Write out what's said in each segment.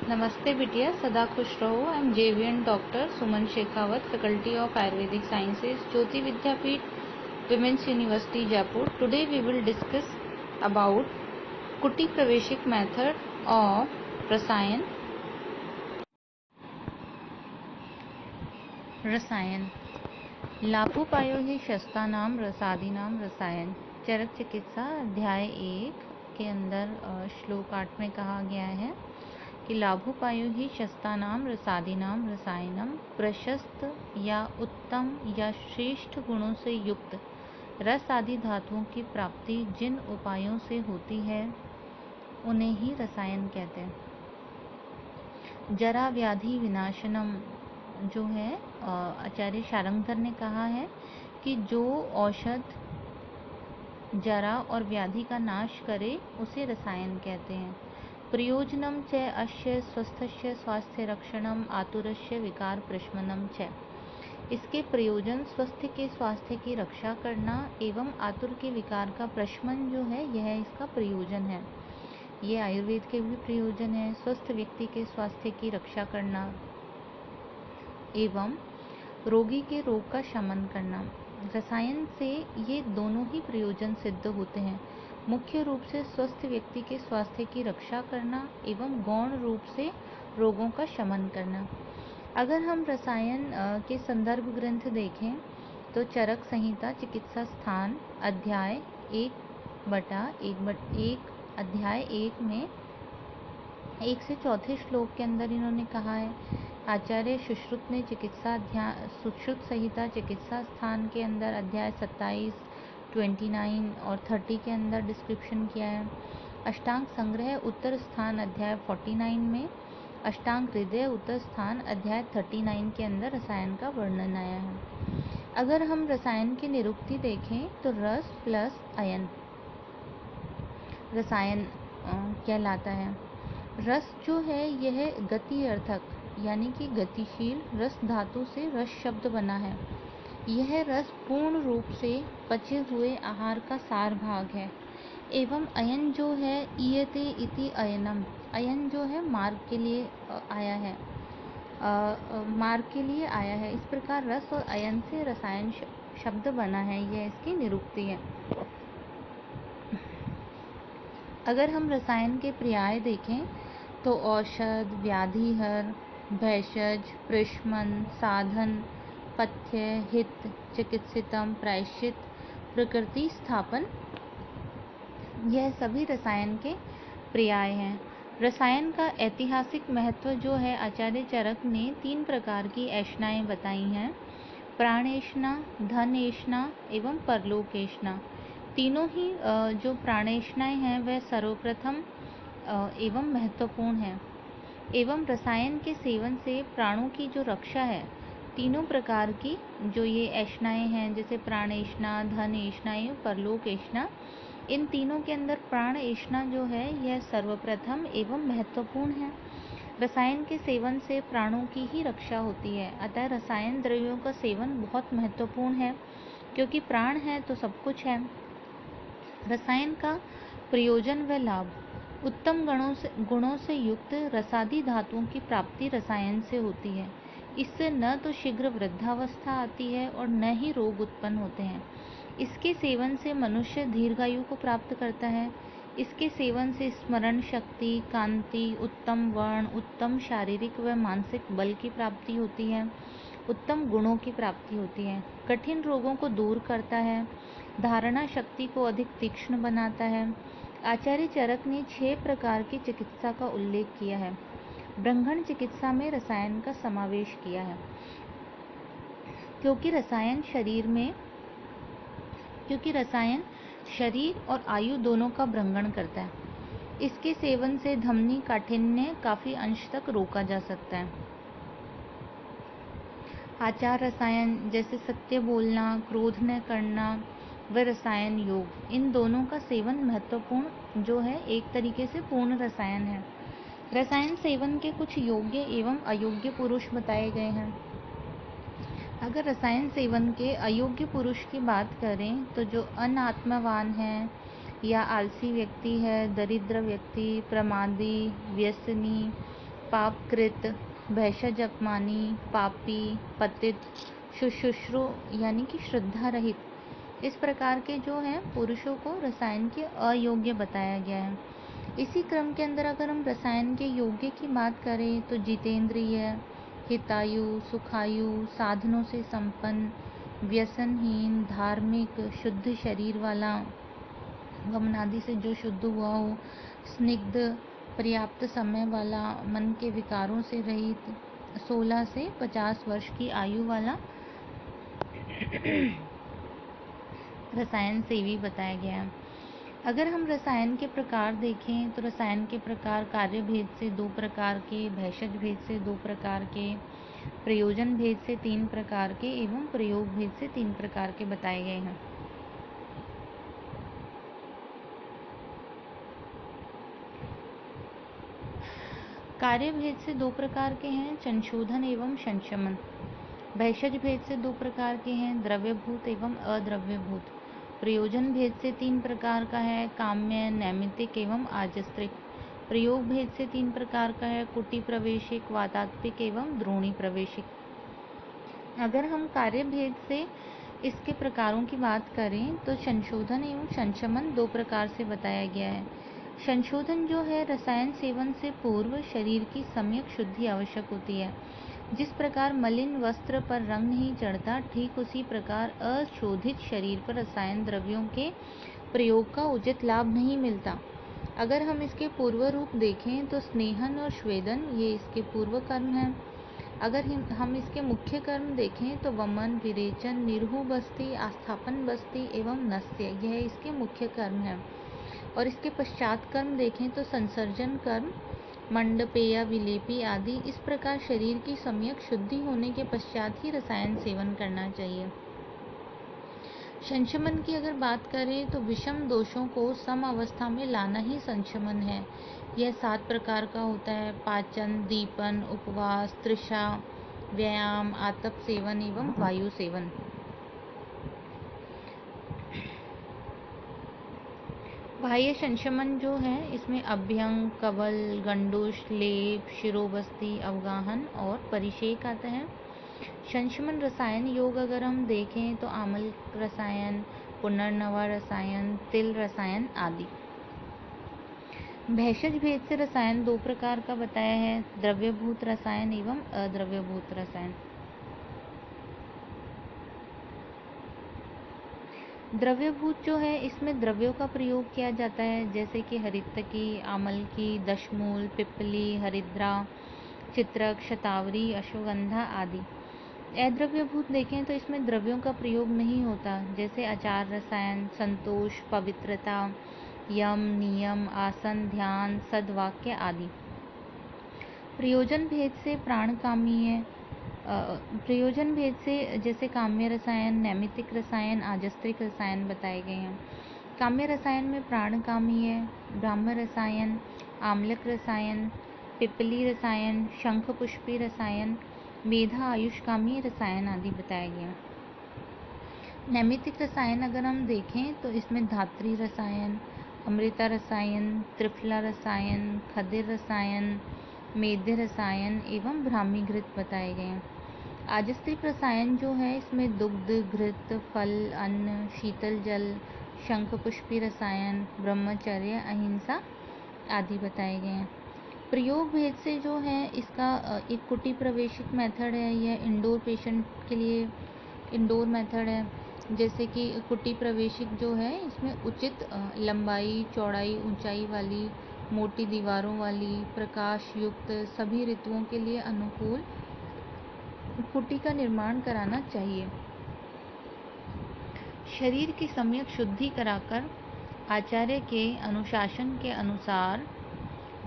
नमस्ते बिटिया, सदा खुश रहो। I am JVN doctor Suman Shekhawat, faculty of Ayurvedic sciences, Jyoti Vidyapeeth, women's university Jaipur. Today we will discuss about kuti praveshik method of रसायन। रसायन लाभोपायो हि शस्त्राणां रसादीनां रसायन। चरक चिकित्सा अध्याय 1 के अंदर श्लोक 8 में कहा गया है कि लाभोपायो ही शस्त्राणां रसादीनां रसायनम। प्रशस्त या उत्तम या श्रेष्ठ गुणों से युक्त रस आदि धातुओं की प्राप्ति जिन उपायों से होती है उन्हें ही रसायन कहते हैं। जरा व्याधि विनाशनम जो है आचार्य शारंगधर ने कहा है कि जो औषध जरा और व्याधि का नाश करे उसे रसायन कहते हैं। प्रयोजनम च अस्य स्वस्थस्य स्वास्थ्य रक्षणम आतुरस्य विकार प्रशमनम च। इसके प्रयोजन स्वास्थ्य के स्वास्थ्य की रक्षा करना एवं आतुर के विकार का प्रशमन जो है यह इसका प्रयोजन है। ये आयुर्वेद के भी प्रयोजन है। स्वस्थ व्यक्ति के स्वास्थ्य की रक्षा करना एवं रोगी के रोग का शमन करना। रसायन से ये दोनों ही प्रयोजन सिद्ध होते हैं। मुख्य रूप से स्वस्थ व्यक्ति के स्वास्थ्य की रक्षा करना एवं गौण रूप से रोगों का शमन करना। अगर हम रसायन के संदर्भ ग्रंथ देखें तो चरक संहिता चिकित्सा स्थान अध्याय 1/1 अध्याय 1 में 1 से 4 श्लोक के अंदर इन्होंने कहा है। आचार्य सुश्रुत ने चिकित्सा अध्याय सुश्रुत संहिता चिकित्सा स्थान के अंदर अध्याय 27, 29 और 30 के अंदर डिस्क्रिप्शन किया है। अष्टांग संग्रह उत्तर स्थान अध्याय 49 में, अष्टांग हृदय उत्तर स्थान अध्याय 39 के अंदर रसायन का वर्णन आया है। अगर हम रसायन की निरुक्ति देखें तो रस प्लस अयन रसायन कहलाता है। रस जो है यह गति अर्थक यानी कि गतिशील रस धातु से रस शब्द बना है। यह रस पूर्ण रूप से पचे हुए आहार का सार भाग है। एवं अयन जो है ईयते इति अयनम, अयन जो है मार्ग के लिए आया है, मार्ग के लिए आया है। इस प्रकार रस और अयन से रसायन शब्द बना है, यह इसकी निरुक्ति है। अगर हम रसायन के पर्याय देखें तो औषध, व्याधिहर, भैषज, प्रशमन, साधन, पथ्य, हित, चिकित्सितम, प्रायश्चित, प्रकृति स्थापन, यह सभी रसायन के पर्याय हैं। रसायन का ऐतिहासिक महत्व जो है आचार्य चरक ने 3 प्रकार की ऐष्णाएं बताई हैं। प्राणेष्णा, धनेष्णा एवं परलोकेष्णा। तीनों ही जो प्राणेष्णाएं हैं वह सर्वप्रथम एवं महत्वपूर्ण है। एवं रसायन के सेवन से प्राणों की जो रक्षा है, तीनों प्रकार की जो ये ऐष्णाएं हैं जैसे प्राणेष्णा, धनेष्णा एवं परलोकेष्णा, इन तीनों के अंदर प्राणेष्णा जो है यह सर्वप्रथम एवं महत्वपूर्ण है। रसायन के सेवन से प्राणों की ही रक्षा होती है। अतः रसायन द्रव्यों का सेवन बहुत महत्वपूर्ण है, क्योंकि प्राण है तो सब कुछ है। रसायन का प्रयोजन व लाभ। उत्तम गुणों से युक्त रसादी धातुओं की प्राप्ति रसायन से होती है। इससे न तो शीघ्र वृद्धावस्था आती है और न ही रोग उत्पन्न होते हैं। इसके सेवन से मनुष्य दीर्घायु को प्राप्त करता है। इसके सेवन से स्मरण शक्ति, कांति, उत्तम वर्ण, उत्तम शारीरिक व मानसिक बल की प्राप्ति होती है। उत्तम गुणों की प्राप्ति होती है। कठिन रोगों को दूर करता है। धारणा शक्ति को अधिक तीक्ष्ण बनाता है। आचार्य चरक ने 6 प्रकार की चिकित्सा का उल्लेख किया है। ब्रह्मण चिकित्सा में रसायन का समावेश किया है, क्योंकि रसायन शरीर और आयु दोनों का भ्रंगण करता है। इसके सेवन से धमनी काठिन्य काफी अंश तक रोका जा सकता है। आचार रसायन जैसे सत्य बोलना, क्रोध न करना व रसायन योग, इन दोनों का सेवन महत्वपूर्ण जो है एक तरीके से पूर्ण रसायन है। रसायन सेवन के कुछ योग्य एवं अयोग्य पुरुष बताए गए हैं। अगर रसायन सेवन के अयोग्य पुरुष की बात करें तो जो अनात्मवान है या आलसी व्यक्ति है, दरिद्र व्यक्ति, प्रमादी, व्यसनी, पापकृत, भैषज अपमानी, पापी, पतित, शुश्रूषु यानी कि श्रद्धा रहित। इस प्रकार के जो हैं पुरुषों को रसायन के अयोग्य बताया गया है। इसी क्रम के अंदर अगर हम रसायन के योग्य की बात करें तो जितेंद्रिय, हितायु, सुखायु, साधनों से संपन्न, व्यसनहीन, धार्मिक, शुद्ध शरीर वाला, गमनादि से जो शुद्ध हुआ हो, स्निग्ध, पर्याप्त समय वाला, मन के विकारों से रहित, 16 से 50 वर्ष की आयु वाला रसायन सेवी बताया गया है। अगर हम रसायन के प्रकार देखें तो रसायन के प्रकार कार्य भेद से 2 प्रकार के, भैषज भेद से 2 प्रकार के, प्रयोजन भेद से 3 प्रकार के एवं प्रयोग भेद से 3 प्रकार के बताए गए हैं। कार्य भेद से 2 प्रकार के हैं, संशोधन एवं संशमन। भैषज भेद से 2 प्रकार के हैं, द्रव्यभूत एवं अद्रव्यभूत। प्रयोजन भेद से 3 प्रकार का है, काम्य, नैमित्तिक एवं आजस्त्रिक। प्रयोग भेद से 3 प्रकार का है, कुटी प्रवेशिक, वातात्मिक एवं द्रोणी प्रवेशिक। अगर हम कार्य भेद से इसके प्रकारों की बात करें तो संशोधन एवं संशमन 2 प्रकार से बताया गया है। संशोधन जो है, रसायन सेवन से पूर्व शरीर की सम्यक शुद्धि आवश्यक होती है। जिस प्रकार मलिन वस्त्र पर रंग नहीं चढ़ता, ठीक उसी प्रकार अशोधित शरीर पर रसायन द्रव्यों के प्रयोग का उचित लाभ नहीं मिलता। अगर हम इसके पूर्व रूप देखें तो स्नेहन और स्वेदन ये इसके पूर्व कर्म हैं। अगर हम इसके मुख्य कर्म देखें तो वमन, विरेचन, निरहु बस्ती, आस्थापन बस्ती एवं नस्य यह इसके मुख्य कर्म हैं। और इसके पश्चात कर्म देखें तो संसर्जन कर्म, मंडपेय, विलेपी आदि। इस प्रकार शरीर की सम्यक शुद्धि होने के पश्चात ही रसायन सेवन करना चाहिए। संशमन की अगर बात करें तो विषम दोषों को सम अवस्था में लाना ही संशमन है। यह 7 प्रकार का होता है, पाचन, दीपन, उपवास, तृषा, व्यायाम, आतप सेवन एवं वायु सेवन। बाह्य संशमन जो है इसमें अभ्यंग, कवल, गंडुश, लेप, शिरोबस्ती, अवगाहन और परिषेक आता है। संशमन रसायन योग अगर हम देखें तो आमल रसायन, पुनर्नवा रसायन, तिल रसायन आदि। भैषज भेद से रसायन 2 प्रकार का बताया है, द्रव्यभूत रसायन एवं अद्रव्यभूत रसायन। द्रव्यभूत जो है इसमें द्रव्यों का प्रयोग किया जाता है, जैसे कि हरितकी, आमलकी, दशमूल, पिप्पली, हरिद्रा, चित्रक, शतावरी, अश्वगंधा आदि। अद्रव्यभूत देखें तो इसमें द्रव्यों का प्रयोग नहीं होता, जैसे आचार रसायन, संतोष, पवित्रता, यम, नियम, आसन, ध्यान, सद्वाक्य आदि। प्रयोजन भेद से प्राणकामीय, प्रयोजन भेद से जैसे काम्य रसायन, नैमित्तिक रसायन, आजस्त्रिक रसायन बताए गए हैं। काम्य रसायन में प्राणकामीय, ब्राह्म रसायन, आम्लक रसायन, पिप्पली रसायन, शंख पुष्पी रसायन, मेधा आयुष्कामी रसायन आदि बताए गए हैं। नैमित्तिक रसायन अगर हम देखें तो इसमें धात्री रसायन, अमृता रसायन, त्रिफला रसायन, खदिर रसायन, मेद्य रसायन एवं ब्राह्मीघृत बताए गए हैं। आजस्त्रिक रसायन जो है इसमें दुग्ध, घृत, फल, अन्न, शीतल जल, शंख पुष्पी रसायन, ब्रह्मचर्य, अहिंसा आदि बताए गए हैं। प्रयोग भेद से जो है इसका एक कुटी प्रवेशिक मेथड है, यह इंडोर पेशेंट के लिए इंडोर मेथड है। जैसे कि कुटी प्रवेशिक जो है इसमें उचित लंबाई, चौड़ाई, ऊंचाई वाली, मोटी दीवारों वाली, प्रकाश युक्त, सभी ऋतुओं के लिए अनुकूल कुटी का निर्माण कराना चाहिए। शरीर की सम्यक शुद्धि कराकर आचार्य के अनुशासन के अनुसार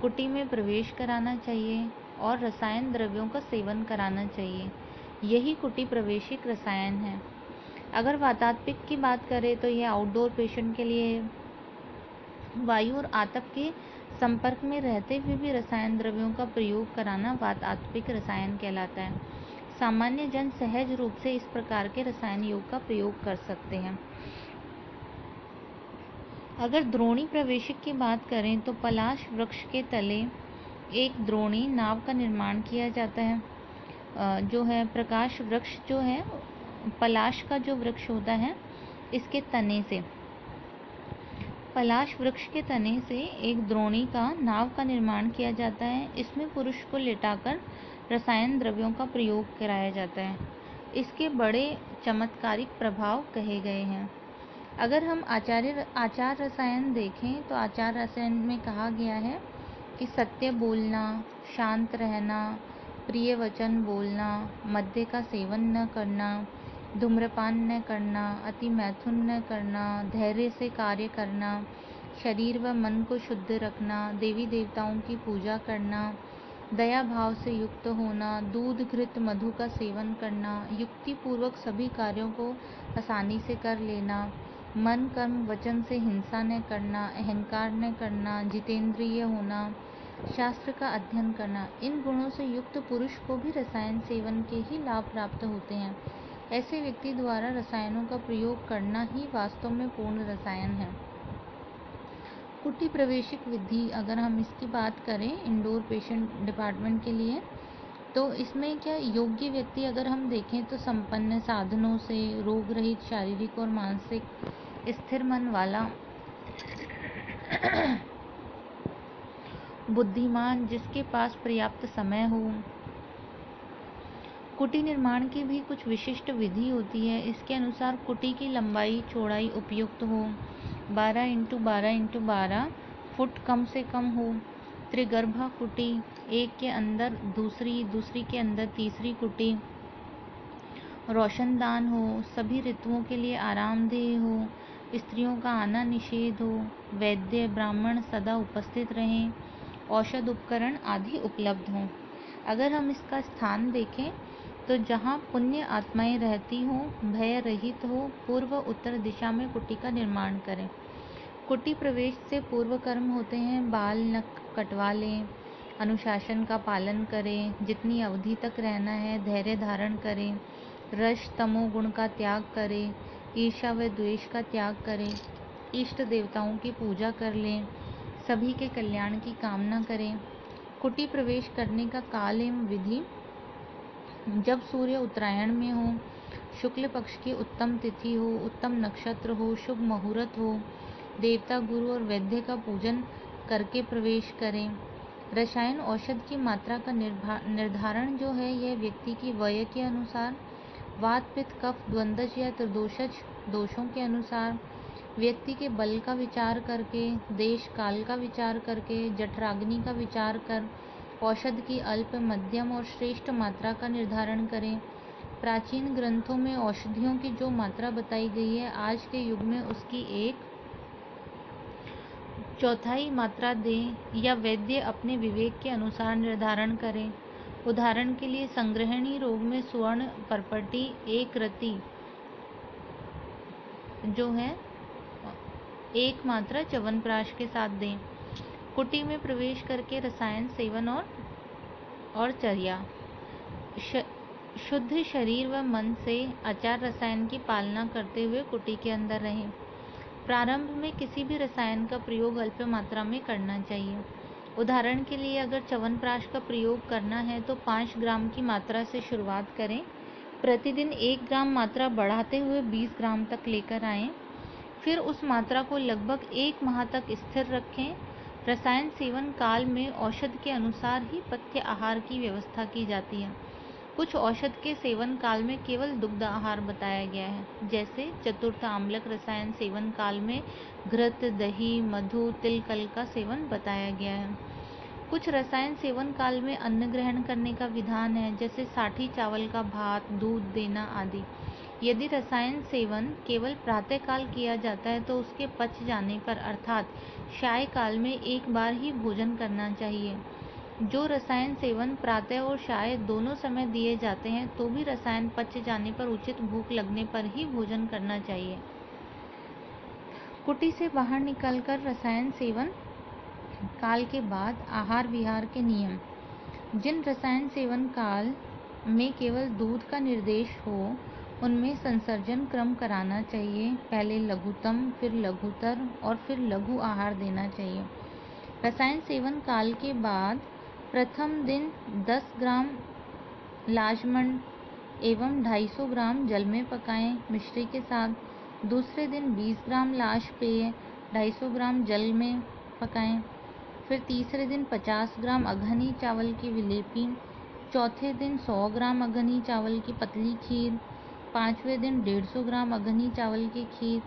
कुटी में प्रवेश कराना चाहिए और रसायन द्रव्यों का सेवन कराना चाहिए। यही कुटी प्रवेशिक रसायन है। अगर वातात्मिक की बात करें तो यह आउटडोर पेशेंट के लिए वायु और आतप के संपर्क में रहते हुए भी रसायन द्रव्यों का प्रयोग कराना वातात्मिक रसायन कहलाता है। सामान्य जन सहज रूप से इस प्रकार के रसायन योग का प्रयोग कर सकते हैं। अगर द्रोणी प्रवेशिक की बात करें तो पलाश वृक्ष के तले एक द्रोणी नाव का निर्माण किया जाता है। जो है प्रकाश वृक्ष जो है, पलाश का जो वृक्ष होता है, इसके तने से, पलाश वृक्ष के तने से एक द्रोणी का नाव का निर्माण किया जाता है। इसमें पुरुष को लिटाकर रसायन द्रव्यों का प्रयोग कराया जाता है। इसके बड़े चमत्कारिक प्रभाव कहे गए हैं। अगर हम आचार रसायन देखें तो आचार रसायन में कहा गया है कि सत्य बोलना, शांत रहना, प्रिय वचन बोलना, मद्य का सेवन न करना, धूम्रपान न करना, अति मैथुन न करना, धैर्य से कार्य करना, शरीर व मन को शुद्ध रखना, देवी देवताओं की पूजा करना, दया भाव से युक्त होना, दूध घृत मधु का सेवन करना, युक्ति पूर्वक सभी कार्यों को आसानी से कर लेना, मन कर्म वचन से हिंसा न करना, अहंकार न करना, जितेंद्रिय होना, शास्त्र का अध्ययन करना। इन गुणों से युक्त पुरुष को भी रसायन सेवन के ही लाभ प्राप्त होते हैं। ऐसे व्यक्ति द्वारा रसायनों का प्रयोग करना ही वास्तव में पूर्ण रसायन है। कुटी प्रवेशिक विधि, अगर हम इसकी बात करें इंडोर पेशेंट डिपार्टमेंट के लिए, तो इसमें क्या योग्य व्यक्ति अगर हम देखें तो संपन्न साधनों से, रोग रहित, शारीरिक और मानसिक स्थिर मन वाला, बुद्धिमान, जिसके पास पर्याप्त समय हो। कुटी निर्माण की भी कुछ विशिष्ट विधि होती है। इसके अनुसार कुटी की लंबाई चौड़ाई उपयुक्त हो, 12 × 12 × 12 फुट कम से कम हो। त्रिगर्भा कुटी, एक के अंदर दूसरी, दूसरी के अंदर तीसरी कुटी। रोशनदान हो, सभी ऋतुओं के लिए आरामदेह हो, स्त्रियों का आना निषेध हो, वैद्य ब्राह्मण सदा उपस्थित रहें, औषध उपकरण आदि उपलब्ध हों। अगर हम इसका स्थान देखें तो जहाँ पुण्य आत्माएं रहती हों, भय रहित हो, पूर्व उत्तर दिशा में कुटी का निर्माण करें। कुटी प्रवेश से पूर्व कर्म होते हैं, बाल नख कटवा लें, अनुशासन का पालन करें, जितनी अवधि तक रहना है धैर्य धारण करें, रज तमो गुण का त्याग करें, ईर्ष्या व द्वेष का त्याग करें, इष्ट देवताओं की पूजा कर लें, सभी के कल्याण की कामना करें। कुटी प्रवेश करने का काल एवं विधि, जब सूर्य उत्तरायण में हो, शुक्ल पक्ष की उत्तम तिथि हो, उत्तम नक्षत्र हो, शुभ मुहूर्त हो, देवता गुरु और वैद्य का पूजन करके प्रवेश करें। रसायन औषध की मात्रा का निर्धारण जो है यह व्यक्ति की वय के अनुसार, वात पित्त कफ द्वंद्वज या त्रिदोषज दोषों के अनुसार, व्यक्ति के बल का विचार करके, देश काल का विचार करके, जठराग्नि का विचार कर औषध की अल्प, मध्यम और श्रेष्ठ मात्रा का निर्धारण करें। प्राचीन ग्रंथों में औषधियों की जो मात्रा बताई गई है, आज के युग में उसकी 1/4 मात्रा दें या वैद्य अपने विवेक के अनुसार निर्धारण करें। उदाहरण के लिए संग्रहणी रोग में स्वर्ण परपटी 1 रति जो है 1 मात्रा च्यवनप्राश के साथ दें। कुटी में प्रवेश करके रसायन सेवन और चर्या, शुद्ध शरीर व मन से आचार रसायन की पालना करते हुए कुटी के अंदर रहें। प्रारंभ में किसी भी रसायन का प्रयोग अल्प मात्रा में करना चाहिए। उदाहरण के लिए अगर च्यवनप्राश का प्रयोग करना है तो 5 ग्राम की मात्रा से शुरुआत करें। प्रतिदिन 1 ग्राम मात्रा बढ़ाते हुए 20 ग्राम तक लेकर आएं। फिर उस मात्रा को लगभग 1 माह तक स्थिर रखें। रसायन सेवन काल में औषध के अनुसार ही पथ्य आहार की व्यवस्था की जाती है। कुछ औषध के सेवन काल में केवल दुग्ध आहार बताया गया है, जैसे चतुर्थ आम्लक रसायन सेवन काल में घृत, दही, मधु, तिल कल का सेवन बताया गया है। कुछ रसायन सेवन काल में अन्न ग्रहण करने का विधान है, जैसे साठी चावल का भात, दूध देना आदि। यदि रसायन सेवन केवल प्रातः काल किया जाता है तो उसके पच जाने पर अर्थात साय काल में एक बार ही भोजन करना चाहिए। जो रसायन सेवन प्रातः और साय दोनों समय दिए जाते हैं तो भी रसायन पच जाने पर उचित भूख लगने पर ही भोजन करना चाहिए। कुटी से बाहर निकलकर रसायन सेवन काल के बाद आहार विहार के नियम। जिन रसायन सेवन काल में केवल दूध का निर्देश हो उनमें संसर्जन क्रम कराना चाहिए। पहले लघुतम, फिर लघुतर और फिर लघु आहार देना चाहिए। रसायन सेवन काल के बाद प्रथम दिन 10 ग्राम लाजमंड एवं 250 ग्राम जल में पकाएं मिश्री के साथ। दूसरे दिन 20 ग्राम लाश पेय 250 ग्राम जल में पकाएं। फिर तीसरे दिन 50 ग्राम अघनी चावल की विलेपी। चौथे दिन 100 ग्राम अघनी चावल की पतली खीर। पाँचवें दिन 150 ग्राम अघनी चावल की खीर।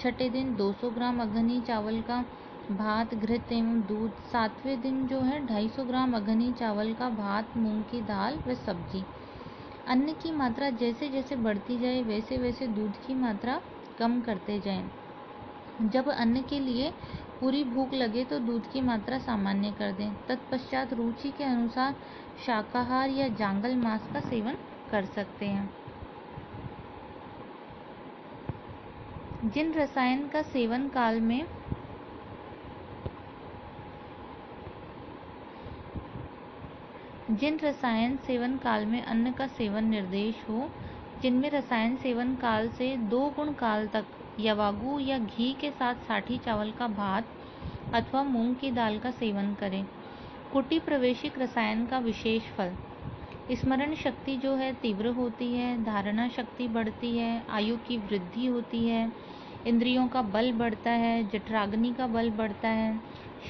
छठे दिन 200 ग्राम अघनी चावल का भात, घृत एवं दूध। सातवें दिन जो है 250 ग्राम अघनी चावल का भात, मूंग की दाल व सब्जी। अन्न की मात्रा जैसे जैसे बढ़ती जाए वैसे वैसे दूध की मात्रा कम करते जाएं। जब अन्न के लिए पूरी भूख लगे तो दूध की मात्रा सामान्य कर दें। तत्पश्चात रुचि के अनुसार शाकाहार या जांगल मांस का सेवन कर सकते हैं। जिन रसायन सेवन काल में अन्न का सेवन निर्देश हो, जिनमें रसायन सेवन काल से 2 गुण काल तक यवागु या घी के साथ साठी चावल का भात अथवा मूंग की दाल का सेवन करें। कुटी प्रवेशिक रसायन का विशेष फल: स्मरण शक्ति जो है तीव्र होती है, धारणा शक्ति बढ़ती है, आयु की वृद्धि होती है, इंद्रियों का बल बढ़ता है, जठराग्नि का बल बढ़ता है,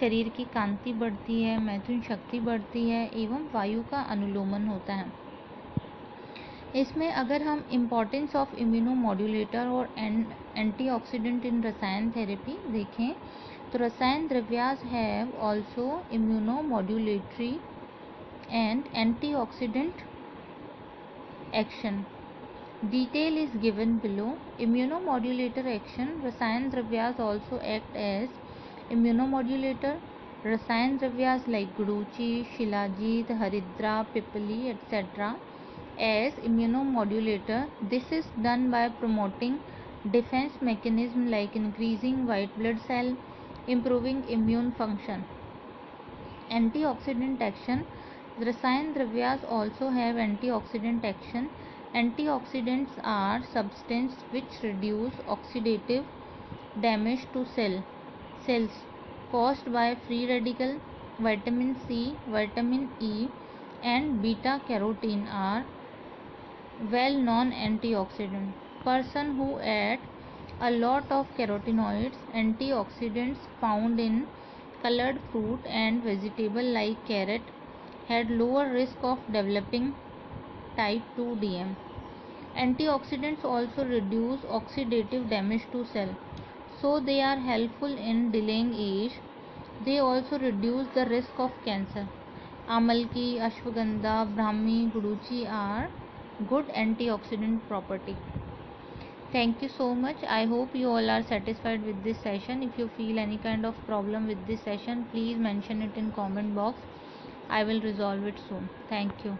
शरीर की कांति बढ़ती है, मैथुन शक्ति बढ़ती है एवं वायु का अनुलोमन होता है। इसमें अगर हम इम्पोर्टेंस ऑफ इम्यूनोमॉड्यूलेटर और एंटीऑक्सीडेंट इन रसायन थेरेपी देखें तो रसायन द्रव्यास have also immunomodulatory and antioxidant action. Detail is given below. Immunomodulator action: रसायन द्रव्यास also act as immunomodulator. रसायन द्रव्यास like गुडूची, शिलाजीत, हरिद्रा, पिपली etc. as immunomodulator. This is done by promoting defense mechanism like increasing white blood cell, improving immune function. Antioxidant action: रसायन द्रव्यास also have antioxidant action. Antioxidants are substances which reduce oxidative damage to cells caused by free radical. Vitamin C, vitamin E and beta carotene are well known antioxidant. Person who ate a lot of carotenoids, antioxidants found in colored fruit and vegetable like carrot, had lower risk of developing type 2 DM. Antioxidants also reduce oxidative damage to cell, so they are helpful in delaying age. They also reduce the risk of cancer. Amalki, ashwagandha, brahmi, guduchi are good antioxidant property. Thank you so much. I hope you all are satisfied with this session. If you feel any kind of problem with this session, please mention it in comment box. I will resolve it soon. Thank you.